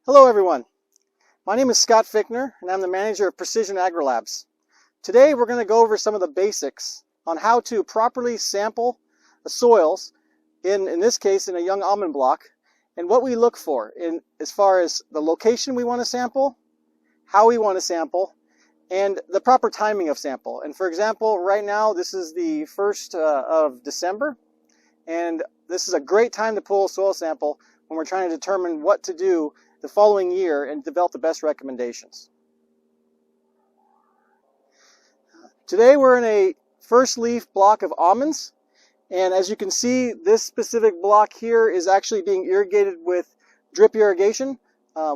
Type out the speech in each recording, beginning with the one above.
Hello everyone, my name is Scott Fickner and I'm the manager of Precision Agri-Labs. Today we're going to go over some of the basics on how to properly sample the soils, in this case in a young almond block, and what we look for as far as the location we want to sample, how we want to sample, and the proper timing of sample. And for example, right now this is the 1st of December, and this is a great time to pull a soil sample when we're trying to determine what to do the following year and develop the best recommendations. Today we're in a first leaf block of almonds, and as you can see, this specific block here is actually being irrigated with drip irrigation.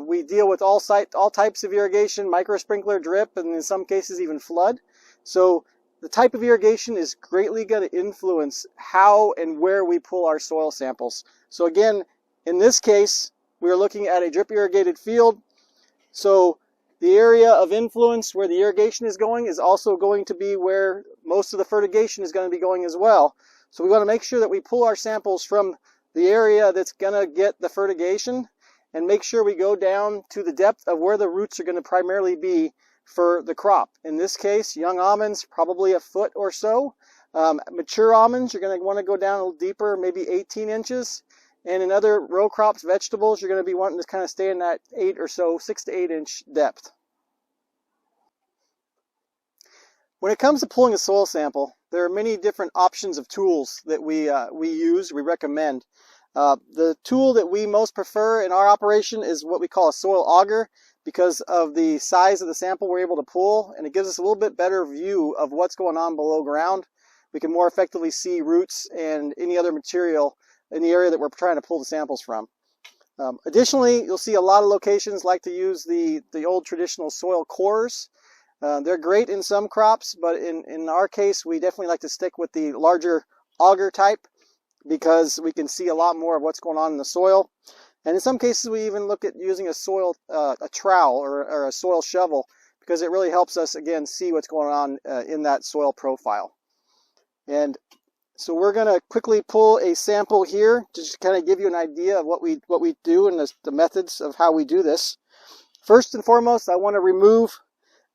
We deal with all types of irrigation, micro sprinkler, drip, and in some cases even flood. So the type of irrigation is greatly going to influence how and where we pull our soil samples. So again, in this case, we are looking at a drip irrigated field. So the area of influence where the irrigation is going is also going to be where most of the fertigation is going to be going as well. So we want to make sure that we pull our samples from the area that's going to get the fertigation and make sure we go down to the depth of where the roots are going to primarily be for the crop. In this case, young almonds, probably a foot or so. Mature almonds, you're going to want to go down a little deeper, maybe 18 inches. And in other row crops, vegetables, you're going to be wanting to kind of stay in that 6 to 8 inch depth. When it comes to pulling a soil sample, there are many different options of tools that we recommend. The tool that we most prefer in our operation is what we call a soil auger, because of the size of the sample we're able to pull, and it gives us a little bit better view of what's going on below ground. We can more effectively see roots and any other material in the area that we're trying to pull the samples from. Additionally, you'll see a lot of locations like to use the old traditional soil cores. They're great in some crops, but in our case, we definitely like to stick with the larger auger type because we can see a lot more of what's going on in the soil. And in some cases, we even look at using a trowel or a soil shovel, because it really helps us, again, see what's going on in that soil profile. And so we're going to quickly pull a sample here to just kind of give you an idea of what we do and the methods of how we do this. First and foremost, I want to remove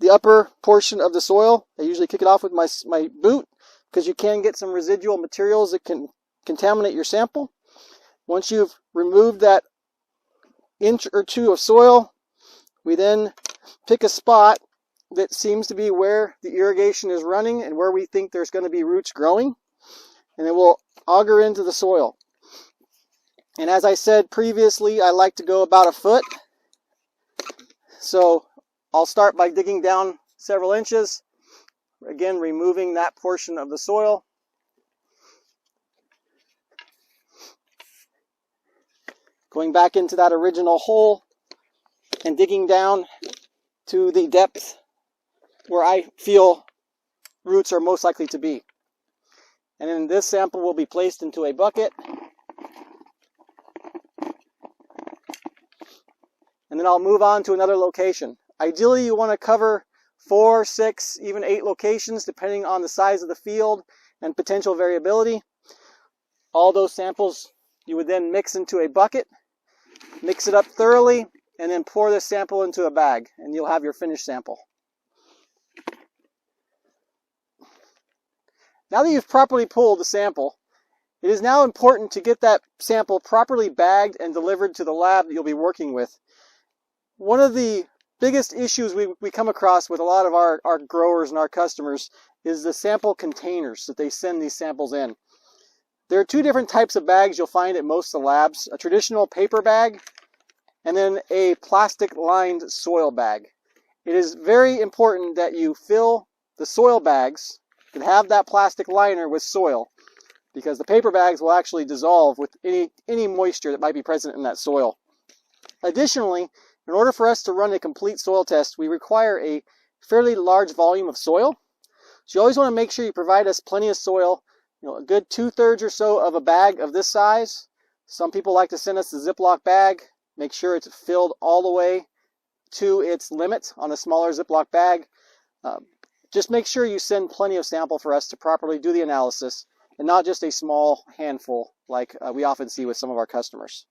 the upper portion of the soil. I usually kick it off with my boot, because you can get some residual materials that can contaminate your sample. Once you've removed that inch or two of soil, we then pick a spot that seems to be where the irrigation is running and where we think there's going to be roots growing. And it will auger into the soil. And as I said previously, I like to go about a foot. So I'll start by digging down several inches, again removing that portion of the soil. Going back into that original hole and digging down to the depth where I feel roots are most likely to be. And then this sample will be placed into a bucket. And then I'll move on to another location. Ideally, you want to cover 4, 6, even 8 locations, depending on the size of the field and potential variability. All those samples you would then mix into a bucket, mix it up thoroughly, and then pour this sample into a bag, and you'll have your finished sample. Now that you've properly pulled the sample, it is now important to get that sample properly bagged and delivered to the lab that you'll be working with. One of the biggest issues we come across with a lot of our growers and our customers is the sample containers that they send these samples in. There are 2 different types of bags you'll find at most of the labs: a traditional paper bag and then a plastic lined soil bag. It is very important that you fill the soil bags that have that plastic liner with soil, because the paper bags will actually dissolve with any moisture that might be present in that soil. Additionally, in order for us to run a complete soil test, we require a fairly large volume of soil. So you always want to make sure you provide us plenty of soil, a good 2/3 or so of a bag of this size. Some people like to send us a Ziploc bag. Make sure it's filled all the way to its limit on a smaller Ziploc bag. Just make sure you send plenty of sample for us to properly do the analysis, and not just a small handful like we often see with some of our customers.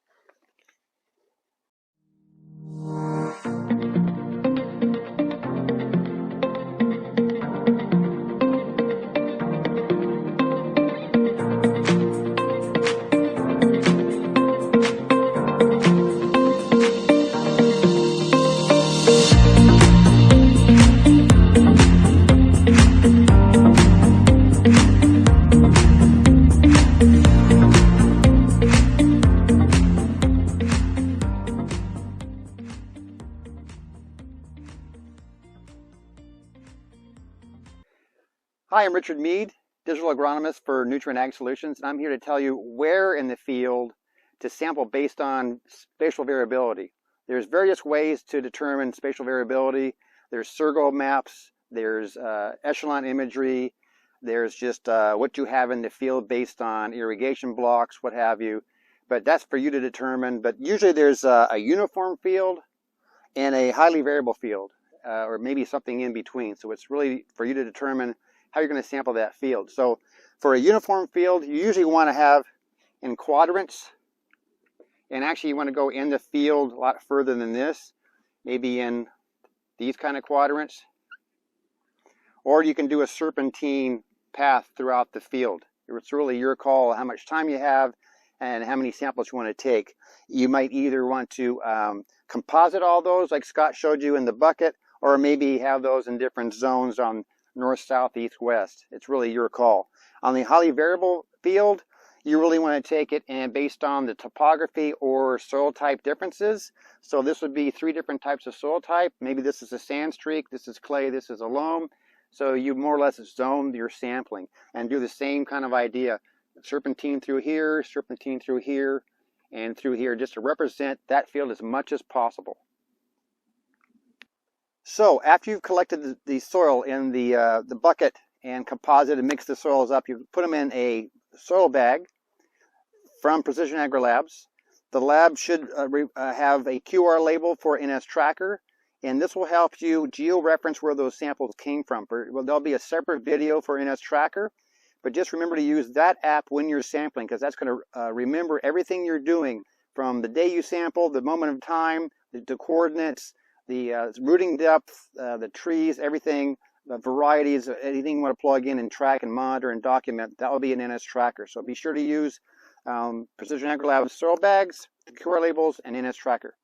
Hi, I'm Richard Mead, digital agronomist for Nutrient Ag Solutions, and I'm here to tell you where in the field to sample based on spatial variability. There's various ways to determine spatial variability. There's Sergo maps, there's echelon imagery, there's just what you have in the field based on irrigation blocks, what have you. But that's for you to determine. But usually there's a uniform field and a highly variable field, or maybe something in between. So it's really for you to determine how you're going to sample that field. So for a uniform field, you usually want to have in quadrants, and actually you want to go in the field a lot further than this, maybe in these kind of quadrants, or you can do a serpentine path throughout the field. It's really your call how much time you have and how many samples you want to take. You might either want to composite all those like Scott showed you in the bucket, or maybe have those in different zones on north, south, east, west. It's really your call. On the highly variable field, you really want to take it and based on the topography or soil type differences. So this would be 3 different types of soil type. Maybe this is a sand streak, this is clay, this is a loam. So you more or less zone your sampling and do the same kind of idea. Serpentine through here, and through here, just to represent that field as much as possible. So after you've collected the soil in the bucket and composite and mixed the soils up, you put them in a soil bag from Precision Agri-Labs. The lab should have a QR label for NS Tracker, and this will help you geo-reference where those samples came from. Well, there'll be a separate video for NS Tracker, but just remember to use that app when you're sampling, because that's going to remember everything you're doing from the day you sample, the moment of time, the coordinates, the rooting depth, the trees, everything, the varieties, anything you want to plug in and track and monitor and document, that will be an NS Tracker. So be sure to use Precision Agri-Labs soil bags, QR labels, and NS Tracker.